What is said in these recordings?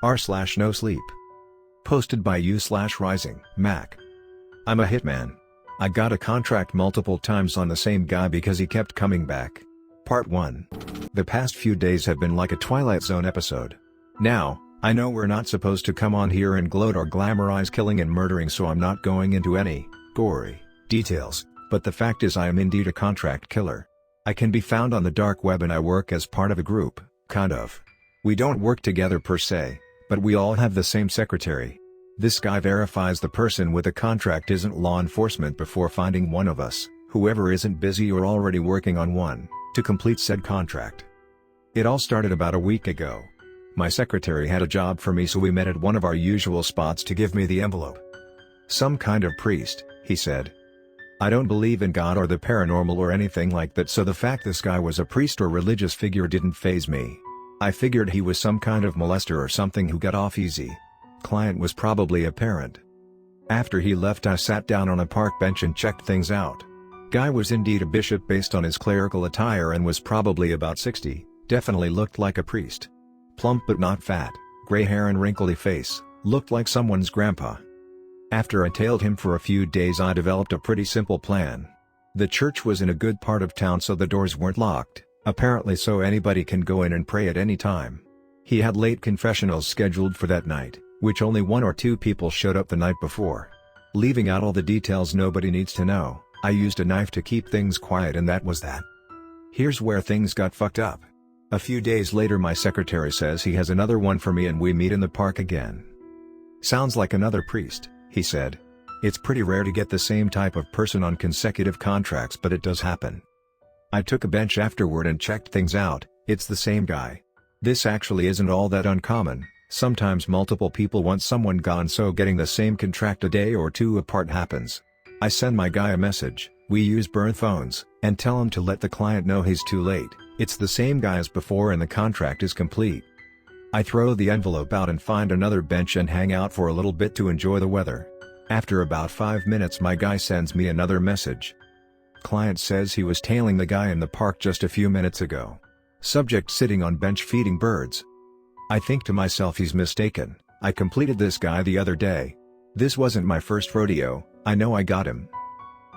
r/Nosleep. Posted by u/RisingMac. I'm a hitman. I got a contract multiple times on the same guy because he kept coming back. Part 1. The past few days have been like a Twilight Zone episode. Now, I know we're not supposed to come on here and gloat or glamorize killing and murdering, so I'm not going into any gory details, but the fact is I am indeed a contract killer. I can be found on the dark web and I work as part of a group, kind of. We don't work together per se, but we all have the same secretary. This guy verifies the person with a contract isn't law enforcement before finding one of us, whoever isn't busy or already working on one, to complete said contract. It all started about a week ago. My secretary had a job for me, so we met at one of our usual spots to give me the envelope. Some kind of priest, he said. I don't believe in God or the paranormal or anything like that, so the fact this guy was a priest or religious figure didn't faze me. I figured he was some kind of molester or something who got off easy. Client was probably a parent. After he left, I sat down on a park bench and checked things out. Guy was indeed a bishop based on his clerical attire and was probably about 60, definitely looked like a priest. Plump but not fat, gray hair and wrinkly face, looked like someone's grandpa. After I tailed him for a few days, I developed a pretty simple plan. The church was in a good part of town, so the doors weren't locked, apparently, so anybody can go in and pray at any time. He had late confessionals scheduled for that night, which only 1 or 2 people showed up the night before. Leaving out all the details nobody needs to know, I used a knife to keep things quiet, and that was that. Here's where things got fucked up. A few days later, my secretary says he has another one for me and we meet in the park again. Sounds like another priest, he said. It's pretty rare to get the same type of person on consecutive contracts, but it does happen. I took a bench afterward and checked things out. It's the same guy. This actually isn't all that uncommon. Sometimes multiple people want someone gone, so getting the same contract a day or 2 apart happens. I send my guy a message, we use burn phones, and tell him to let the client know he's too late. It's the same guy as before and the contract is complete. I throw the envelope out and find another bench and hang out for a little bit to enjoy the weather. After about 5 minutes, my guy sends me another message. Client says he was tailing the guy in the park just a few minutes ago. Subject sitting on bench feeding birds. I think to myself, he's mistaken. I completed this guy the other day. This wasn't my first rodeo. I know I got him.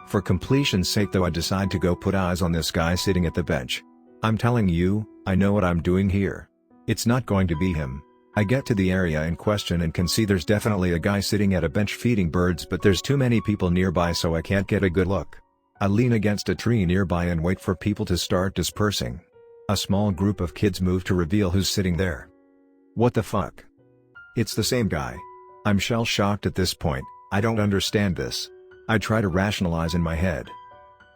For completion's sake though, I decide to go put eyes on this guy sitting at the bench. I'm telling you, I know what I'm doing here. It's not going to be him. I get to the area in question and can see there's definitely a guy sitting at a bench feeding birds, but there's too many people nearby so I can't get a good look. I lean against a tree nearby and wait for people to start dispersing. A small group of kids move to reveal who's sitting there. What the fuck? It's the same guy. I'm shell-shocked at this point. I don't understand this. I try to rationalize in my head.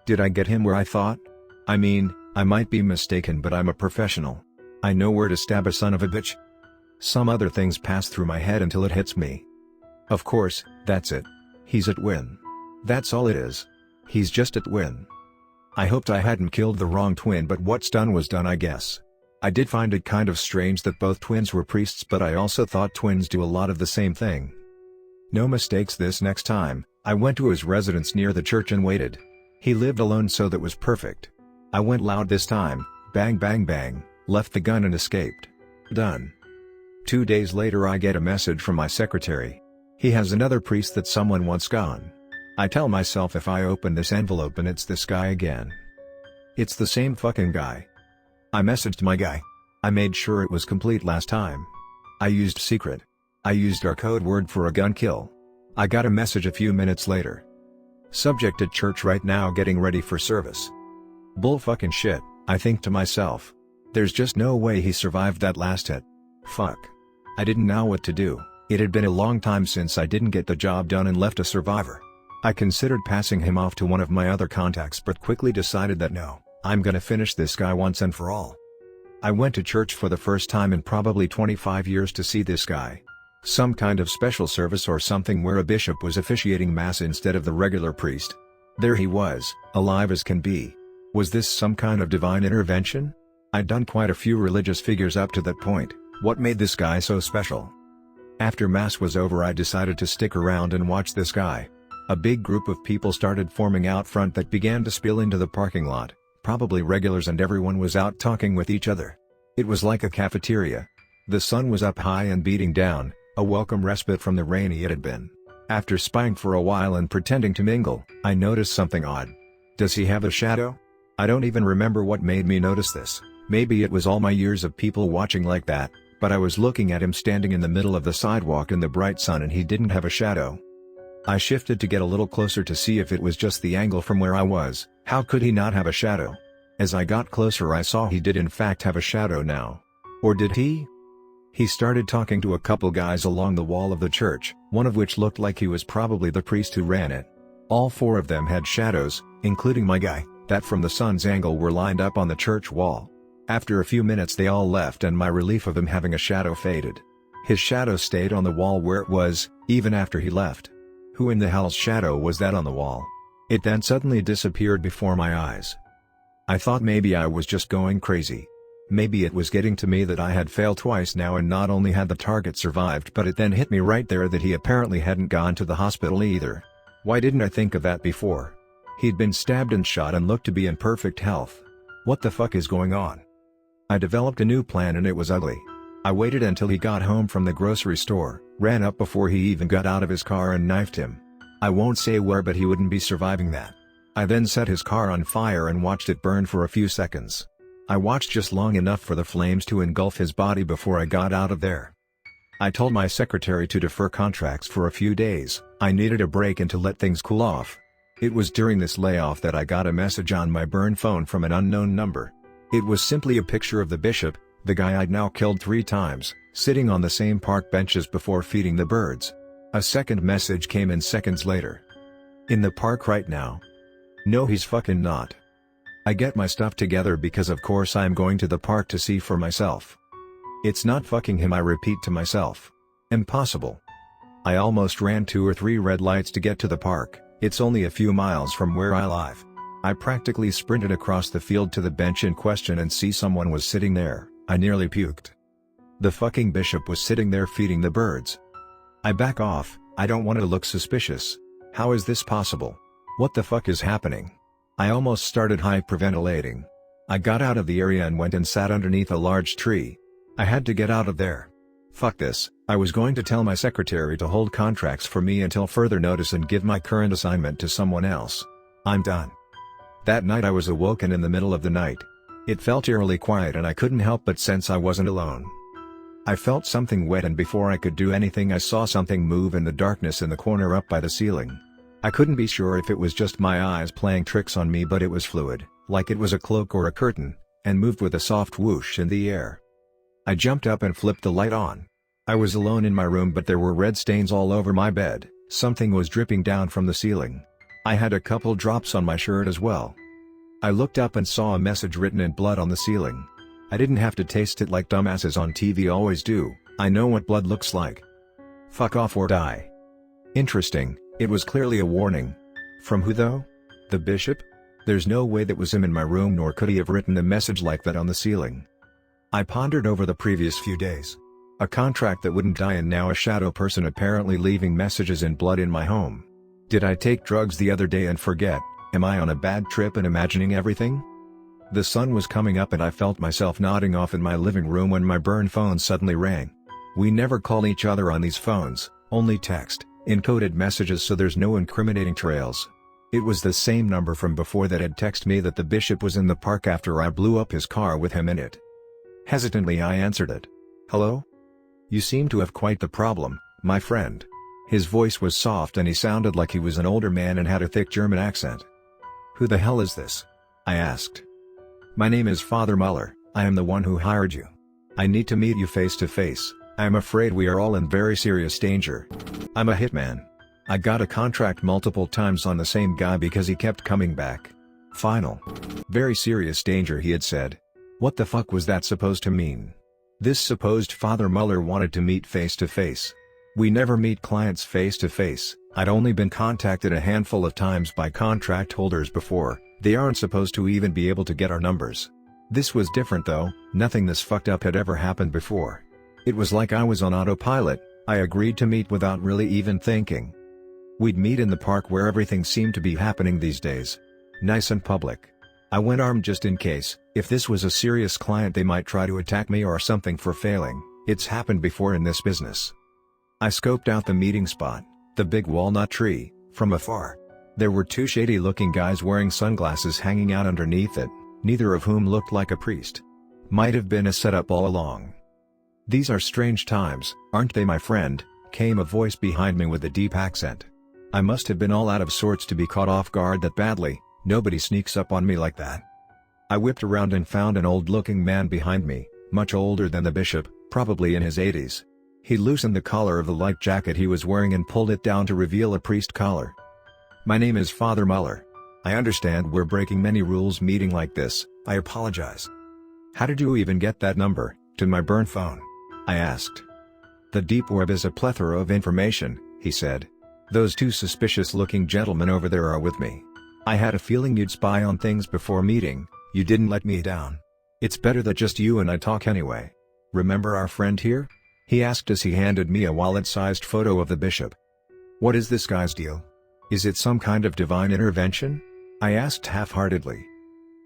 Did I get him where I thought? I mean, I might be mistaken, but I'm a professional. I know where to stab a son of a bitch. Some other things pass through my head until it hits me. Of course, that's it. He's at Win. That's all it is. He's just at Win. I hoped I hadn't killed the wrong twin, but what's done was done, I guess. I did find it kind of strange that both twins were priests, but I also thought twins do a lot of the same thing. No mistakes this next time. I went to his residence near the church and waited. He lived alone, so that was perfect. I went loud this time, bang bang bang, left the gun and escaped. Done. 2 days later, I get a message from my secretary. He has another priest that someone wants gone. I tell myself, if I open this envelope and it's this guy again. It's the same fucking guy. I messaged my guy. I made sure it was complete last time. I used secret. I used our code word for a gun kill. I got a message a few minutes later. Subject at church right now getting ready for service. Bull fucking shit, I think to myself. There's just no way he survived that last hit. Fuck. I didn't know what to do. It had been a long time since I didn't get the job done and left a survivor. I considered passing him off to one of my other contacts, but quickly decided that no, I'm gonna finish this guy once and for all. I went to church for the first time in probably 25 years to see this guy. Some kind of special service or something where a bishop was officiating mass instead of the regular priest. There he was, alive as can be. Was this some kind of divine intervention? I'd done quite a few religious figures up to that point. What made this guy so special? After mass was over, I decided to stick around and watch this guy. A big group of people started forming out front that began to spill into the parking lot, probably regulars, and everyone was out talking with each other. It was like a cafeteria. The sun was up high and beating down, a welcome respite from the rainy it had been. After spying for a while and pretending to mingle, I noticed something odd. Does he have a shadow? I don't even remember what made me notice this. Maybe it was all my years of people watching like that, but I was looking at him standing in the middle of the sidewalk in the bright sun and he didn't have a shadow. I shifted to get a little closer to see if it was just the angle from where I was. How could he not have a shadow? As I got closer, I saw he did in fact have a shadow now. Or did he? He started talking to a couple guys along the wall of the church, one of which looked like he was probably the priest who ran it. All four of them had shadows, including my guy, that from the sun's angle were lined up on the church wall. After a few minutes they all left and my relief of him having a shadow faded. His shadow stayed on the wall where it was, even after he left. Who in the hell's shadow was that on the wall? It then suddenly disappeared before my eyes. I thought maybe I was just going crazy. Maybe it was getting to me that I had failed twice now, and not only had the target survived, but it then hit me right there that he apparently hadn't gone to the hospital either. Why didn't I think of that before? He'd been stabbed and shot and looked to be in perfect health. What the fuck is going on? I developed a new plan and it was ugly. I waited until he got home from the grocery store, ran up before he even got out of his car and knifed him. I won't say where, but he wouldn't be surviving that. I then set his car on fire and watched it burn for a few seconds. I watched just long enough for the flames to engulf his body before I got out of there. I told my secretary to defer contracts for a few days. I needed a break and to let things cool off. It was during this layoff that I got a message on my burn phone from an unknown number. It was simply a picture of the bishop, the guy I'd now killed 3 times, sitting on the same park benches before feeding the birds. A second message came in seconds later. In the park right now? No, he's fucking not. I get my stuff together because of course I'm going to the park to see for myself. It's not fucking him, I repeat to myself. Impossible. I almost ran 2 or 3 red lights to get to the park. It's only a few miles from where I live. I practically sprinted across the field to the bench in question and see someone was sitting there. I nearly puked. The fucking bishop was sitting there feeding the birds. I back off. I don't want to look suspicious. How is this possible? What the fuck is happening? I almost started hyperventilating. I got out of the area and went and sat underneath a large tree. I had to get out of there. Fuck this. I was going to tell my secretary to hold contracts for me until further notice and give my current assignment to someone else. I'm done. That night I was awoken in the middle of the night. It felt eerily quiet and I couldn't help but sense I wasn't alone. I felt something wet, and before I could do anything I saw something move in the darkness in the corner up by the ceiling. I couldn't be sure if it was just my eyes playing tricks on me, but it was fluid, like it was a cloak or a curtain, and moved with a soft whoosh in the air. I jumped up and flipped the light on. I was alone in my room, but there were red stains all over my bed. Something was dripping down from the ceiling. I had a couple drops on my shirt as well. I looked up and saw a message written in blood on the ceiling. I didn't have to taste it like dumbasses on TV always do. I know what blood looks like. Fuck off or die. Interesting, it was clearly a warning. From who though? The bishop? There's no way that was him in my room, nor could he have written a message like that on the ceiling. I pondered over the previous few days. A contract that wouldn't die, and now a shadow person apparently leaving messages in blood in my home. Did I take drugs the other day and forget? Am I on a bad trip and imagining everything? The sun was coming up and I felt myself nodding off in my living room when my burn phone suddenly rang. We never call each other on these phones, only text, encoded messages, so there's no incriminating trails. It was the same number from before that had texted me that the bishop was in the park after I blew up his car with him in it. Hesitantly I answered it. Hello? You seem to have quite the problem, my friend. His voice was soft and he sounded like he was an older man and had a thick German accent. Who the hell is this? I asked. My name is Father Muller. I am the one who hired you. I need to meet you face to face. I am afraid we are all in very serious danger. I'm a hitman. I got a contract multiple times on the same guy because he kept coming back. Final. Very serious danger, he had said. What the fuck was that supposed to mean? This supposed Father Muller wanted to meet face to face. We never meet clients face to face. I'd only been contacted a handful of times by contract holders before. They aren't supposed to even be able to get our numbers. This was different though. Nothing this fucked up had ever happened before. It was like I was on autopilot. I agreed to meet without really even thinking. We'd meet in the park where everything seemed to be happening these days. Nice and public. I went armed just in case, if this was a serious client they might try to attack me or something for failing. It's happened before in this business. I scoped out the meeting spot, the big walnut tree, from afar. There were two shady-looking guys wearing sunglasses hanging out underneath it, neither of whom looked like a priest. Might have been a setup all along. "These are strange times, aren't they, my friend?" came a voice behind me with a deep accent. I must have been all out of sorts to be caught off guard that badly. Nobody sneaks up on me like that. I whipped around and found an old-looking man behind me, much older than the bishop, probably in his 80s. He loosened the collar of the light jacket he was wearing and pulled it down to reveal a priest collar. "My name is Father Muller. I understand we're breaking many rules meeting like this, I apologize." "How did you even get that number, to my burn phone?" I asked. "The deep web is a plethora of information," he said. "Those two suspicious-looking gentlemen over there are with me. I had a feeling you'd spy on things before meeting, you didn't let me down. It's better that just you and I talk anyway. Remember our friend here?" he asked as he handed me a wallet-sized photo of the bishop. "What is this guy's deal? Is it some kind of divine intervention?" I asked half-heartedly.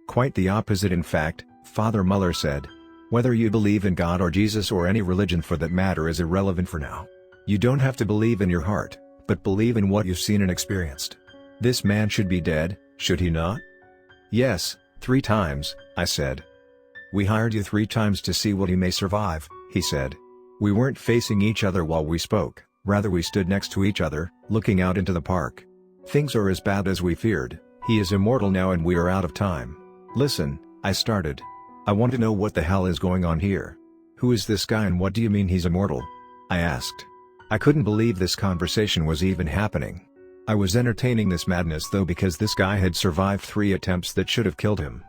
"Quite the opposite, in fact," Father Muller said. "Whether you believe in God or Jesus or any religion for that matter is irrelevant for now. You don't have to believe in your heart, but believe in what you've seen and experienced. This man should be dead, should he not?" "Yes, 3 times, I said. "We hired you 3 times to see what he may survive," he said. We weren't facing each other while we spoke, rather we stood next to each other, looking out into the park. "Things are as bad as we feared. He is immortal now and we are out of time." "Listen," I started. "I want to know what the hell is going on here. Who is this guy and what do you mean he's immortal?" I asked. I couldn't believe this conversation was even happening. I was entertaining this madness though because this guy had survived 3 attempts that should have killed him.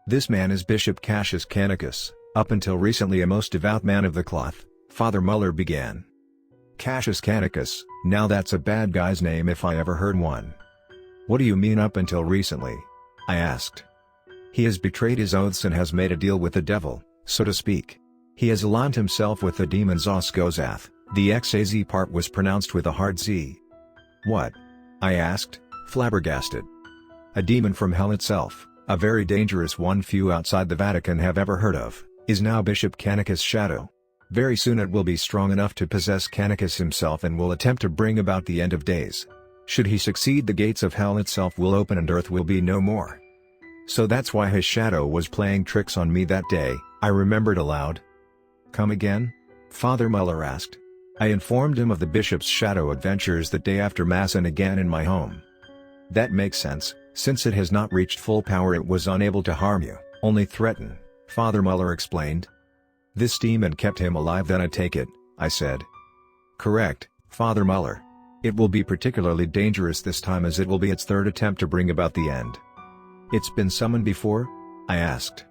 "This man is Bishop Cassius Canicus, up until recently a most devout man of the cloth," Father Muller began. "Cassius Canicus, now that's a bad guy's name if I ever heard one." "What do you mean up until recently?" I asked. "He has betrayed his oaths and has made a deal with the devil, so to speak. He has aligned himself with the demon Zoskozath." The XAZ part was pronounced with a hard Z. "What?" I asked, flabbergasted. "A demon from hell itself, a very dangerous one few outside the Vatican have ever heard of, is now Bishop Canicus' shadow. Very soon it will be strong enough to possess Canicus himself and will attempt to bring about the end of days. Should he succeed, the gates of hell itself will open and earth will be no more. So that's why his shadow was playing tricks on me that day," I remembered aloud. "Come again?" Father Muller asked. I informed him of the bishop's shadow adventures that day after Mass and again in my home. "That makes sense, since it has not reached full power it was unable to harm you, only threaten," Father Muller explained. "This demon kept him alive then I take it," I said. "Correct, Father Muller. It will be particularly dangerous this time as it will be its 3rd attempt to bring about the end." "It's been summoned before?" I asked.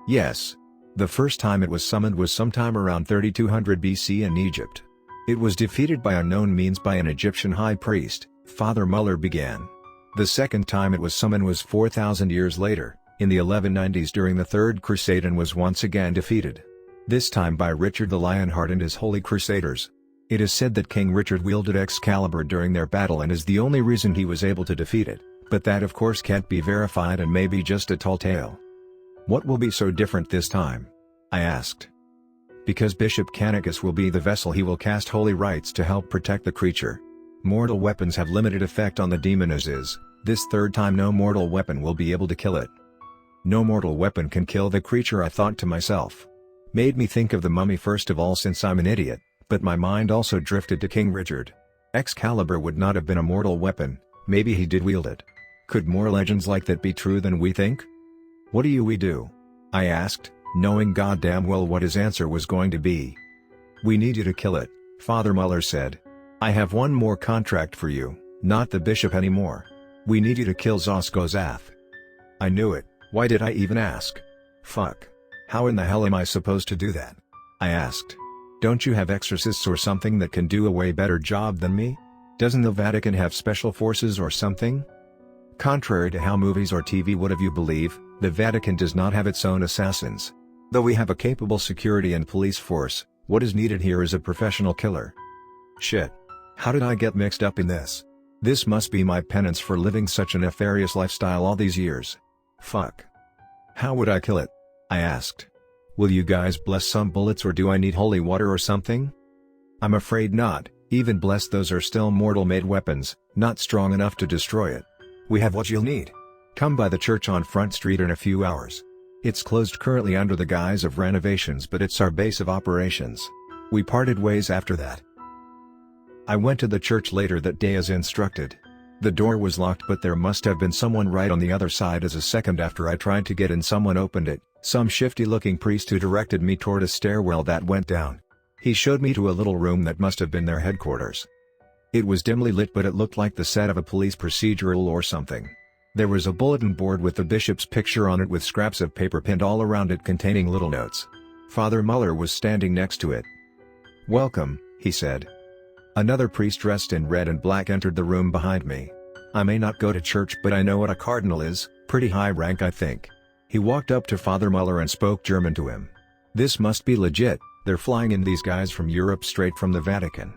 "Yes. The first time it was summoned was sometime around 3200 BC in Egypt. It was defeated by unknown means by an Egyptian high priest," Father Muller began. "The second time it was summoned was 4000 years later, in the 1190s during the Third Crusade and was once again defeated. This time by Richard the Lionheart and his Holy Crusaders. It is said that King Richard wielded Excalibur during their battle and is the only reason he was able to defeat it, but that of course can't be verified and may be just a tall tale." "What will be so different this time?" I asked. "Because Bishop Canicus will be the vessel he will cast holy rites to help protect the creature. Mortal weapons have limited effect on the demon as is, this 3rd time no mortal weapon will be able to kill it." "No mortal weapon can kill the creature," I thought to myself. Made me think of the mummy first of all since I'm an idiot, but my mind also drifted to King Richard. Excalibur would not have been a mortal weapon, maybe he did wield it. Could more legends like that be true than we think? "What do we do?" I asked, knowing goddamn well what his answer was going to be. "We need you to kill it," Father Muller said. "I have one more contract for you, not the bishop anymore. We need you to kill Zoskozath." I knew it. Why did I even ask? Fuck. How in the hell am I supposed to do that? I asked. "Don't you have exorcists or something that can do a way better job than me? Doesn't the Vatican have special forces or something?" Contrary to how movies or TV would have you believe, the Vatican does not have its own assassins. Though we have a capable security and police force, what is needed here is a professional killer. Shit. How did I get mixed up in this? This must be my penance for living such a nefarious lifestyle all these years. Fuck. How would I kill it? I asked. Will you guys bless some bullets or do I need holy water or something? I'm afraid not, even blessed those are still mortal-made weapons, not strong enough to destroy it. We have what you'll need. Come by the church on Front Street in a few hours. It's closed currently under the guise of renovations but it's our base of operations. We parted ways after that. I went to the church later that day as instructed. The door was locked but there must have been someone right on the other side as a second after I tried to get in someone opened it, some shifty-looking priest who directed me toward a stairwell that went down. He showed me to a little room that must have been their headquarters. It was dimly lit but it looked like the set of a police procedural or something. There was a bulletin board with the bishop's picture on it with scraps of paper pinned all around it containing little notes. Father Muller was standing next to it. "Welcome," he said. Another priest dressed in red and black entered the room behind me. I may not go to church but I know what a cardinal is, pretty high rank I think. He walked up to Father Muller and spoke German to him. This must be legit, they're flying in these guys from Europe straight from the Vatican.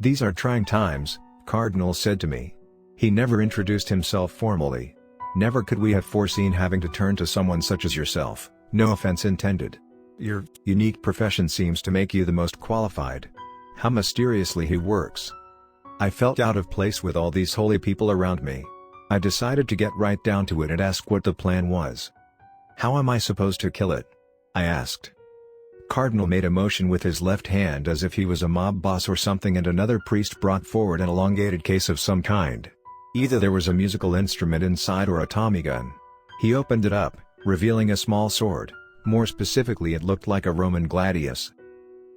These are trying times, Cardinal said to me. He never introduced himself formally. Never could we have foreseen having to turn to someone such as yourself, no offense intended. Your unique profession seems to make you the most qualified. How mysteriously he works. I felt out of place with all these holy people around me. I decided to get right down to it and ask what the plan was. How am I supposed to kill it? I asked. Cardinal made a motion with his left hand as if he was a mob boss or something and another priest brought forward an elongated case of some kind. Either there was a musical instrument inside or a Tommy gun. He opened it up, revealing a small sword, more specifically it looked like a Roman gladius.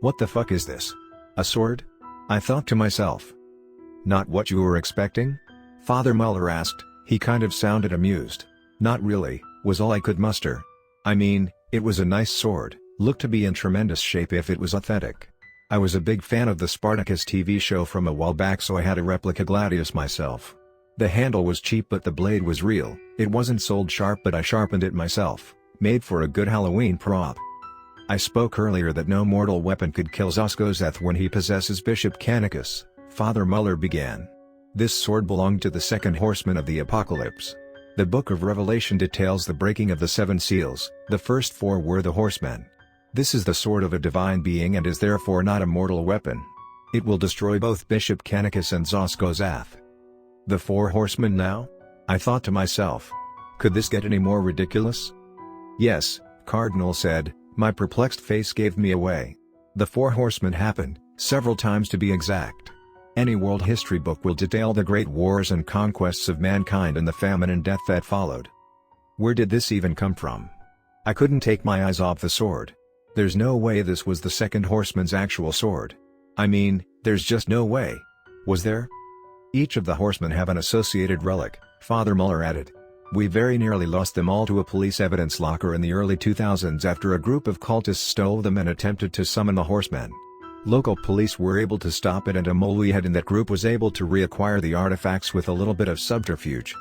What the fuck is this? A sword? I thought to myself. Not what you were expecting? Father Muller asked, he kind of sounded amused. Not really, was all I could muster. I mean, it was a nice sword, looked to be in tremendous shape if it was authentic. I was a big fan of the Spartacus TV show from a while back so I had a replica gladius myself. The handle was cheap but the blade was real, it wasn't sold sharp but I sharpened it myself, made for a good Halloween prop. I spoke earlier that no mortal weapon could kill Zoskozath when he possesses Bishop Canicus, Father Muller began. This sword belonged to the second horseman of the apocalypse. The book of Revelation details the breaking of the 7 seals, the first 4 were the horsemen. This is the sword of a divine being and is therefore not a mortal weapon. It will destroy both Bishop Canicus and Zoskozath. The 4 horsemen now? I thought to myself. Could this get any more ridiculous? Yes, Cardinal said. My perplexed face gave me away. The 4 horsemen happened, several times to be exact. Any world history book will detail the great wars and conquests of mankind and the famine and death that followed. Where did this even come from? I couldn't take my eyes off the sword. There's no way this was the second horseman's actual sword. I mean, there's just no way. Was there? Each of the horsemen have an associated relic, Father Muller added. We very nearly lost them all to a police evidence locker in the early 2000s after a group of cultists stole them and attempted to summon the horsemen. Local police were able to stop it and a mole we had in that group was able to reacquire the artifacts with a little bit of subterfuge.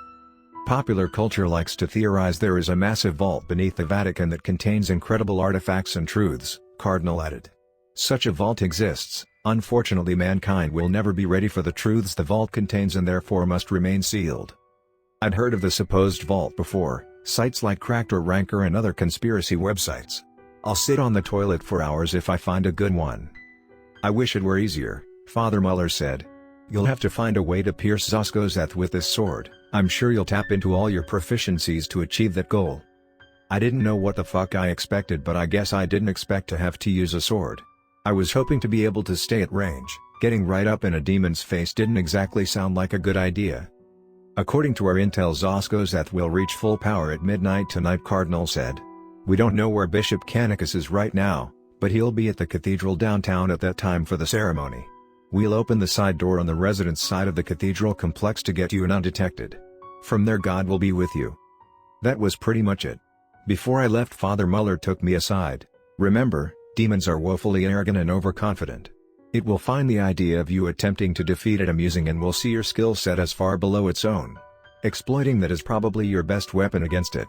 Popular culture likes to theorize there is a massive vault beneath the Vatican that contains incredible artifacts and truths, Cardinal added. Such a vault exists, unfortunately mankind will never be ready for the truths the vault contains and therefore must remain sealed. I'd heard of the supposed vault before, sites like Cracked or Ranker and other conspiracy websites. I'll sit on the toilet for hours if I find a good one. I wish it were easier, Father Muller said. You'll have to find a way to pierce Zoskozath with this sword. I'm sure you'll tap into all your proficiencies to achieve that goal. I didn't know what the fuck I expected but I guess I didn't expect to have to use a sword. I was hoping to be able to stay at range, getting right up in a demon's face didn't exactly sound like a good idea. According to our intel Zoskozath will reach full power at midnight tonight, Cardinal said. We don't know where Bishop Canicus is right now, but he'll be at the cathedral downtown at that time for the ceremony. We'll open the side door on the residence side of the cathedral complex to get you in undetected. From there God will be with you. That was pretty much it. Before I left Father Muller took me aside. Remember, demons are woefully arrogant and overconfident. It will find the idea of you attempting to defeat it amusing and will see your skill set as far below its own. Exploiting that is probably your best weapon against it.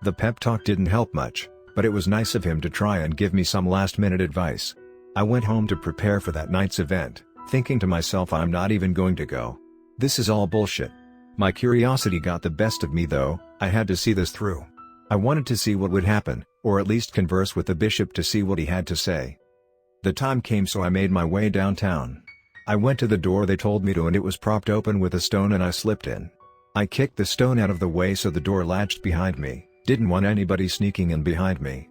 The pep talk didn't help much, but it was nice of him to try and give me some last-minute advice. I went home to prepare for that night's event, thinking to myself I'm not even going to go. This is all bullshit. My curiosity got the best of me though, I had to see this through. I wanted to see what would happen, or at least converse with the bishop to see what he had to say. The time came, so I made my way downtown. I went to the door they told me to, and it was propped open with a stone, and I slipped in. I kicked the stone out of the way so the door latched behind me, didn't want anybody sneaking in behind me.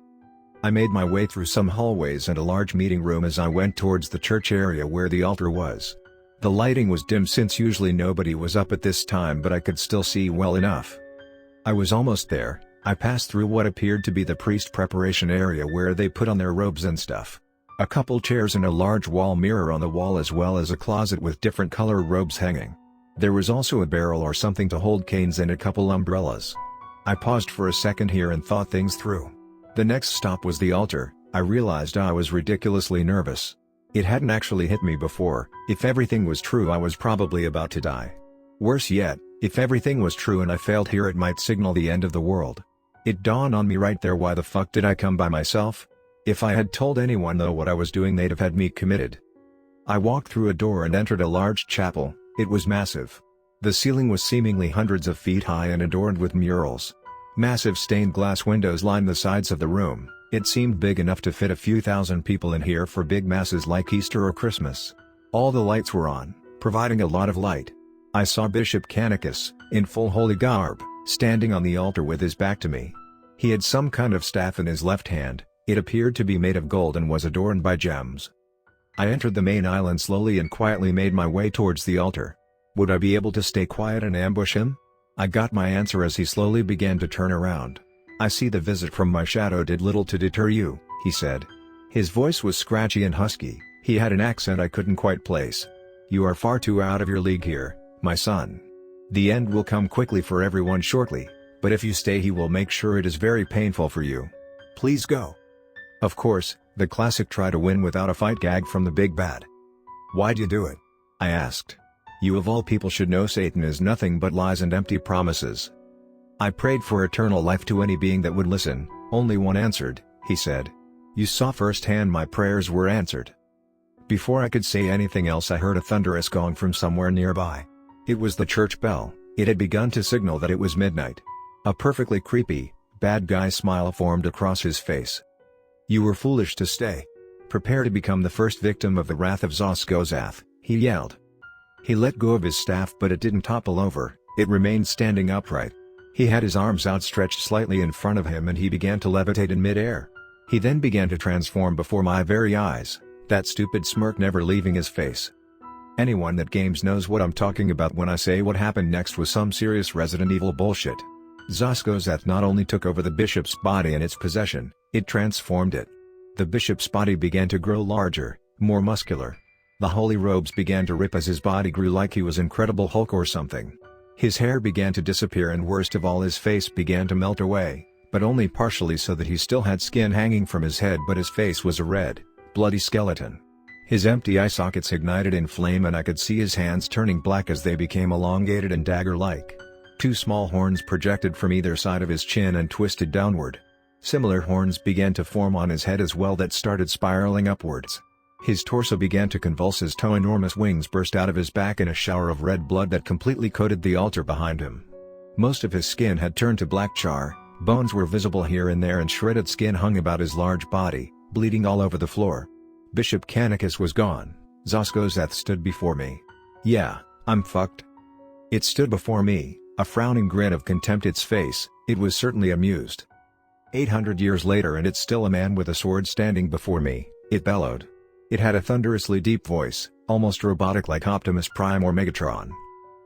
I made my way through some hallways and a large meeting room as I went towards the church area where the altar was. The lighting was dim since usually nobody was up at this time, but I could still see well enough. I was almost there. I passed through what appeared to be the priest preparation area where they put on their robes and stuff. A couple chairs and a large wall mirror on the wall, as well as a closet with different color robes hanging. There was also a barrel or something to hold canes and a couple umbrellas. I paused for a second here and thought things through. The next stop was the altar. I realized I was ridiculously nervous. It hadn't actually hit me before. If everything was true, I was probably about to die. Worse yet, if everything was true and I failed here, it might signal the end of the world. It dawned on me right there, why the fuck did I come by myself? If I had told anyone though what I was doing, they'd have had me committed. I walked through a door and entered a large chapel. It was massive. The ceiling was seemingly hundreds of feet high and adorned with murals. Massive stained glass windows lined the sides of the room. It seemed big enough to fit a few thousand people in here for big masses like Easter or Christmas. All the lights were on, providing a lot of light. I saw Bishop Canicus, in full holy garb, standing on the altar with his back to me. He had some kind of staff in his left hand. It appeared to be made of gold and was adorned by gems. I entered the main aisle and slowly and quietly made my way towards the altar. Would I be able to stay quiet and ambush him? I got my answer as he slowly began to turn around. "I see the visit from my shadow did little to deter you," he said. His voice was scratchy and husky. He had an accent I couldn't quite place. "You are far too out of your league here, my son. The end will come quickly for everyone shortly, but if you stay he will make sure it is very painful for you. Please go." Of course, the classic try to win without a fight gag from the big bad. "Why'd you do it?" I asked. "You of all people should know Satan is nothing but lies and empty promises." "I prayed for eternal life to any being that would listen, only one answered," he said. "You saw firsthand my prayers were answered." Before I could say anything else, I heard a thunderous gong from somewhere nearby. It was the church bell. It had begun to signal that it was midnight. A perfectly creepy, bad guy smile formed across his face. "You were foolish to stay. Prepare to become the first victim of the wrath of Zoskozath," he yelled. He let go of his staff, but it didn't topple over, it remained standing upright. He had his arms outstretched slightly in front of him and he began to levitate in midair. He then began to transform before my very eyes, that stupid smirk never leaving his face. Anyone that games knows what I'm talking about when I say what happened next was some serious Resident Evil bullshit. Zoskozath not only took over the bishop's body and its possession, it transformed it. The bishop's body began to grow larger, more muscular. The holy robes began to rip as his body grew, like he was Incredible Hulk or something. His hair began to disappear and worst of all, his face began to melt away, but only partially, so that he still had skin hanging from his head, but his face was a red, bloody skeleton. His empty eye sockets ignited in flame and I could see his hands turning black as they became elongated and dagger-like. Two small horns projected from either side of his chin and twisted downward. Similar horns began to form on his head as well that started spiraling upwards. His torso began to convulse as two enormous wings burst out of his back in a shower of red blood that completely coated the altar behind him. Most of his skin had turned to black char, bones were visible here and there and shredded skin hung about his large body, bleeding all over the floor. Bishop Canicus was gone. Zoskozath stood before me. "Yeah, I'm fucked." It stood before me, a frowning grin of contempt its face. It was certainly amused. 800 years later and it's still a man with a sword standing before me, it bellowed. It had a thunderously deep voice, almost robotic like Optimus Prime or Megatron.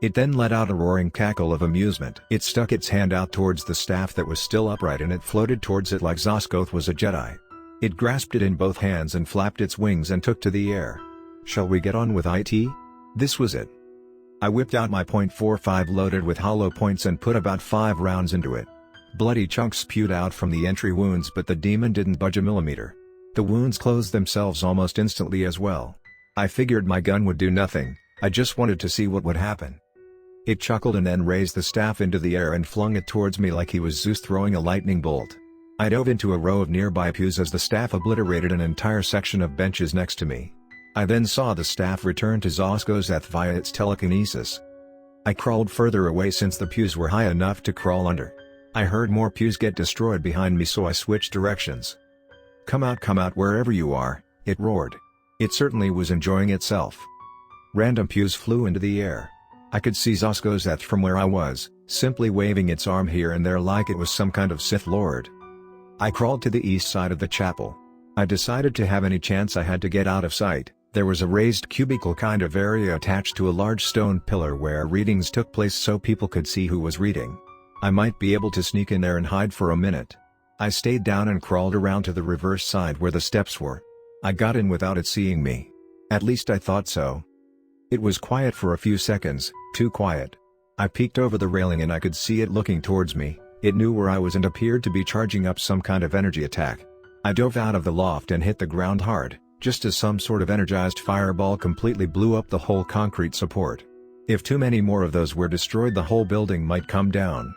It then let out a roaring cackle of amusement. It stuck its hand out towards the staff that was still upright and it floated towards it like Zoskoth was a Jedi. It grasped it in both hands and flapped its wings and took to the air. "Shall we get on with it?" This was it. I whipped out my .45 loaded with hollow points and put about 5 rounds into it. Bloody chunks spewed out from the entry wounds, but the demon didn't budge a millimeter. The wounds closed themselves almost instantly as well. I figured my gun would do nothing, I just wanted to see what would happen. It chuckled and then raised the staff into the air and flung it towards me like he was Zeus throwing a lightning bolt. I dove into a row of nearby pews as the staff obliterated an entire section of benches next to me. I then saw the staff return to Zoskozath via its telekinesis. I crawled further away since the pews were high enough to crawl under. I heard more pews get destroyed behind me, so I switched directions. Come out wherever you are," it roared. It certainly was enjoying itself. Random pews flew into the air. I could see Zoskozath from where I was, simply waving its arm here and there like it was some kind of Sith Lord. I crawled to the east side of the chapel. I decided to have any chance I had to get out of sight. There was a raised cubicle kind of area attached to a large stone pillar where readings took place so people could see who was reading. I might be able to sneak in there and hide for a minute. I stayed down and crawled around to the reverse side where the steps were. I got in without it seeing me. At least I thought so. It was quiet for a few seconds, too quiet. I peeked over the railing and I could see it looking towards me. It knew where I was and appeared to be charging up some kind of energy attack. I dove out of the loft and hit the ground hard, just as some sort of energized fireball completely blew up the whole concrete support. If too many more of those were destroyed, the whole building might come down.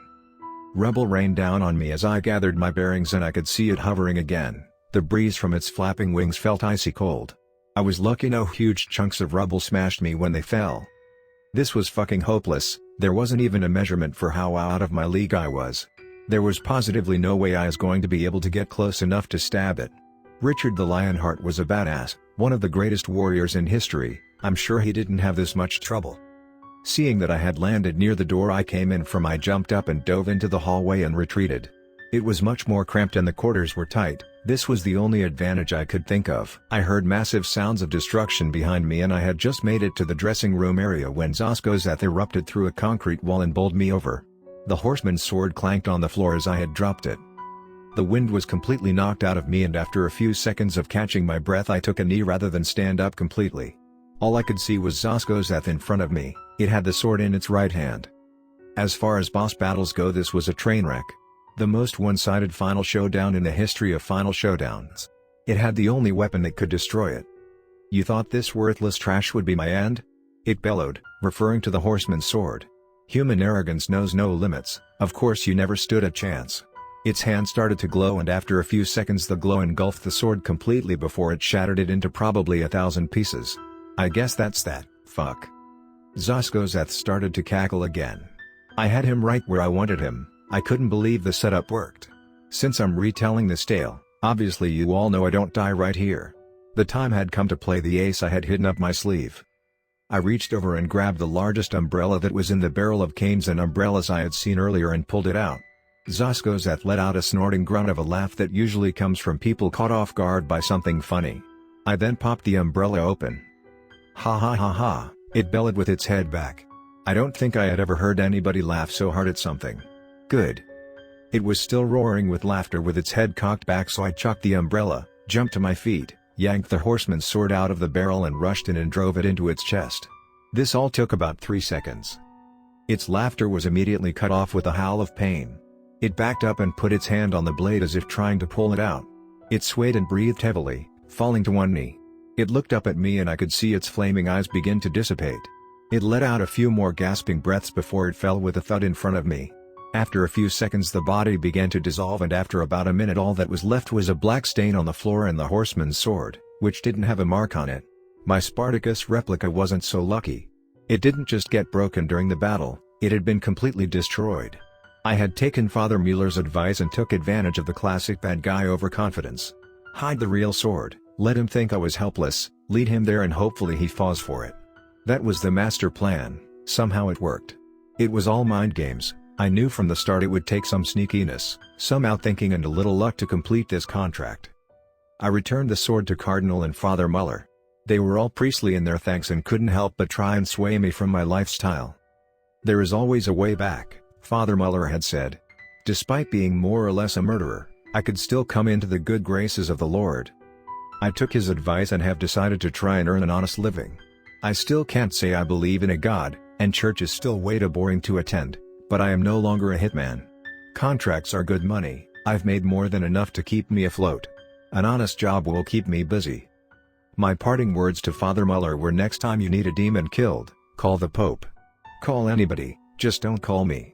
Rubble rained down on me as I gathered my bearings and I could see it hovering again. The breeze from its flapping wings felt icy cold. I was lucky no huge chunks of rubble smashed me when they fell. This was fucking hopeless. There wasn't even a measurement for how out of my league I was. There was positively no way I was going to be able to get close enough to stab it. Richard the Lionheart was a badass, one of the greatest warriors in history. I'm sure he didn't have this much trouble. Seeing that I had landed near the door I came in from, I jumped up and dove into the hallway and retreated. It was much more cramped and the quarters were tight. This was the only advantage I could think of. I heard massive sounds of destruction behind me and I had just made it to the dressing room area when Zoskozath erupted through a concrete wall and bowled me over. The horseman's sword clanked on the floor as I had dropped it. The wind was completely knocked out of me and after a few seconds of catching my breath I took a knee rather than stand up completely. All I could see was Zoskozath in front of me. It had the sword in its right hand. As far as boss battles go, this was a train wreck. The most one-sided final showdown in the history of final showdowns. It had the only weapon that could destroy it. "You thought this worthless trash would be my end?" it bellowed, referring to the horseman's sword. "Human arrogance knows no limits. Of course you never stood a chance." Its hand started to glow and after a few seconds the glow engulfed the sword completely before it shattered it into probably 1,000 pieces. "I guess that's that, fuck." Zoskozath started to cackle again. I had him right where I wanted him. I couldn't believe the setup worked. Since I'm retelling this tale, obviously you all know I don't die right here. The time had come to play the ace I had hidden up my sleeve. I reached over and grabbed the largest umbrella that was in the barrel of canes and umbrellas I had seen earlier and pulled it out. Zoskozath let out a snorting grunt of a laugh that usually comes from people caught off guard by something funny. I then popped the umbrella open. "Ha ha ha ha," it bellowed with its head back. I don't think I had ever heard anybody laugh so hard at something. Good. It was still roaring with laughter with its head cocked back, so I chucked the umbrella, jumped to my feet, yanked the horseman's sword out of the barrel and rushed in and drove it into its chest. This all took about 3 seconds. Its laughter was immediately cut off with a howl of pain. It backed up and put its hand on the blade as if trying to pull it out. It swayed and breathed heavily, falling to one knee. It looked up at me and I could see its flaming eyes begin to dissipate. It let out a few more gasping breaths before it fell with a thud in front of me. After a few seconds the body began to dissolve and after about a minute all that was left was a black stain on the floor and the horseman's sword, which didn't have a mark on it. My Spartacus replica wasn't so lucky. It didn't just get broken during the battle, it had been completely destroyed. I had taken Father Mueller's advice and took advantage of the classic bad guy overconfidence. Hide the real sword, let him think I was helpless, lead him there and hopefully he falls for it. That was the master plan. Somehow it worked. It was all mind games. I knew from the start it would take some sneakiness, some outthinking and a little luck to complete this contract. I returned the sword to Cardinal and Father Mueller. They were all priestly in their thanks and couldn't help but try and sway me from my lifestyle. "There is always a way back," Father Mueller had said. Despite being more or less a murderer, I could still come into the good graces of the Lord. I took his advice and have decided to try and earn an honest living. I still can't say I believe in a God, and church is still way too boring to attend. But I am no longer a hitman. Contracts are good money, I've made more than enough to keep me afloat. An honest job will keep me busy. My parting words to Father Mueller were, next time you need a demon killed, call the Pope. Call anybody, just don't call me.